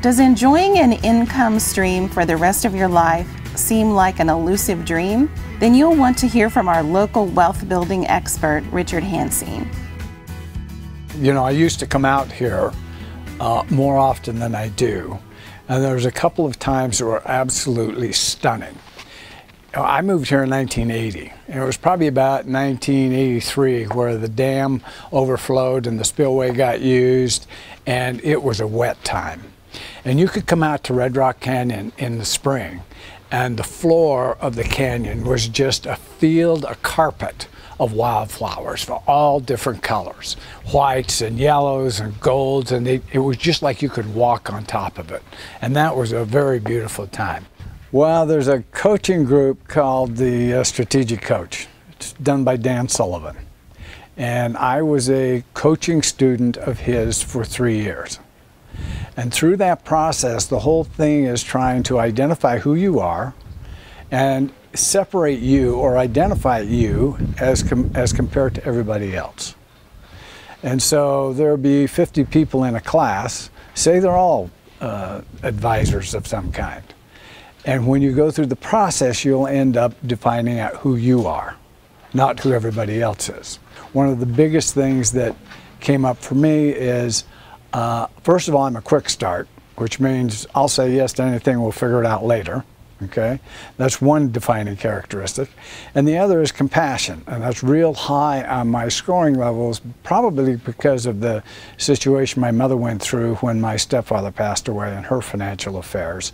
Does enjoying an income stream for the rest of your life seem like an elusive dream? Then you'll want to hear from our local wealth building expert, Richard Hanseen. You know, I used to come out here more often than I do, and there was a couple of times that were absolutely stunning. I moved here in 1980, and it was probably about 1983 where the dam overflowed and the spillway got used, and it was a wet time. And you could come out to Red Rock Canyon in the spring, and the floor of the canyon was just a field, a carpet of wildflowers for all different colors, whites and yellows and golds, and it was just like you could walk on top of it. And that was a very beautiful time. Well, there's a coaching group called the Strategic Coach. It's done by Dan Sullivan. And I was a coaching student of his for 3 years. And through that process, the whole thing is trying to identify who you are and separate you or identify you as compared to everybody else. And so there'll be 50 people in a class, say they're all advisors of some kind. And when you go through the process, you'll end up defining out who you are, not who everybody else is. One of the biggest things that came up for me is, first of all, I'm a quick start, which means I'll say yes to anything, we'll figure it out later. Okay, that's one defining characteristic. And the other is compassion, and that's real high on my scoring levels, probably because of the situation my mother went through when my stepfather passed away and her financial affairs.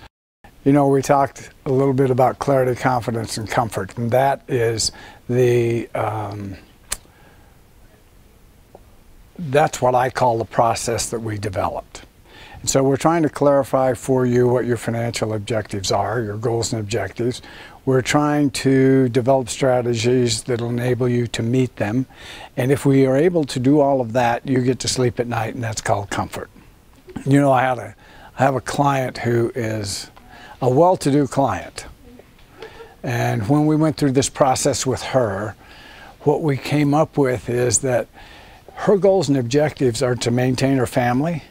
You know, we talked a little bit about clarity, confidence, and comfort, and that is the, that's what I call the process that we developed. And so we're trying to clarify for you what your financial objectives are, your goals and objectives. We're trying to develop strategies that will enable you to meet them. And if we are able to do all of that, you get to sleep at night, and that's called comfort. You know, I have a client who is a well-to-do client. And when we went through this process with her, what we came up with is that her goals and objectives are to maintain her family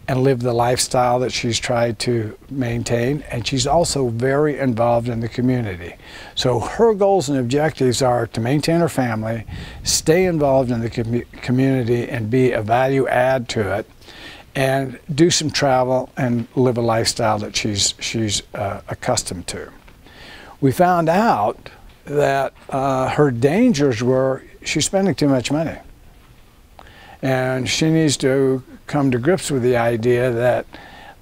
and live the lifestyle that she's tried to maintain, and she's also very involved in the community. So her goals and objectives are to maintain her family, stay involved in the community and be a value add to it, and do some travel and live a lifestyle that she's accustomed to. We found out that her dangers were she's spending too much money. And she needs to come to grips with the idea that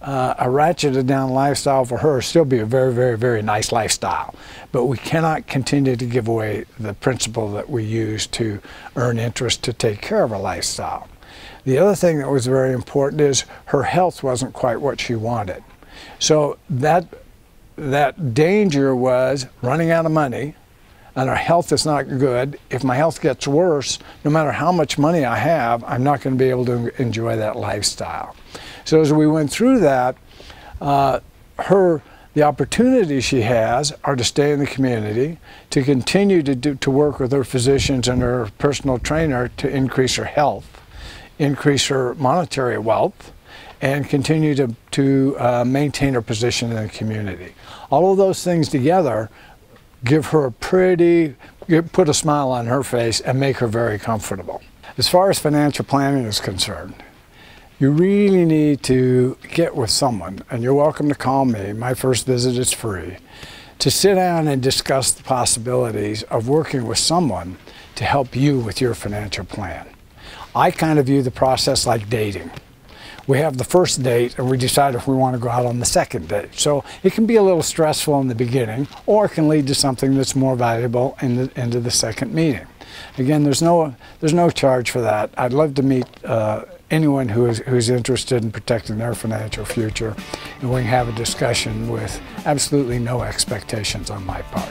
a ratcheted down lifestyle for her still be a very, very, very nice lifestyle. But we cannot continue to give away the principle that we use to earn interest to take care of a lifestyle. The other thing that was very important is her health wasn't quite what she wanted. So that danger was running out of money, and our health is not good. If my health gets worse, no matter how much money I have, I'm not going to be able to enjoy that lifestyle. So as we went through that, the opportunities she has are to stay in the community, to continue to work with her physicians and her personal trainer to increase her health, increase her monetary wealth, and continue to maintain her position in the community. All of those things together give her put a smile on her face and make her very comfortable. As far as financial planning is concerned, you really need to get with someone, and you're welcome to call me. My first visit is free, to sit down and discuss the possibilities of working with someone to help you with your financial plan. I kind of view the process like dating. We have the first date and we decide if we want to go out on the second date. So it can be a little stressful in the beginning, or it can lead to something that's more valuable into the second meeting. Again, there's no charge for that. I'd love to meet anyone who's interested in protecting their financial future, and we can have a discussion with absolutely no expectations on my part.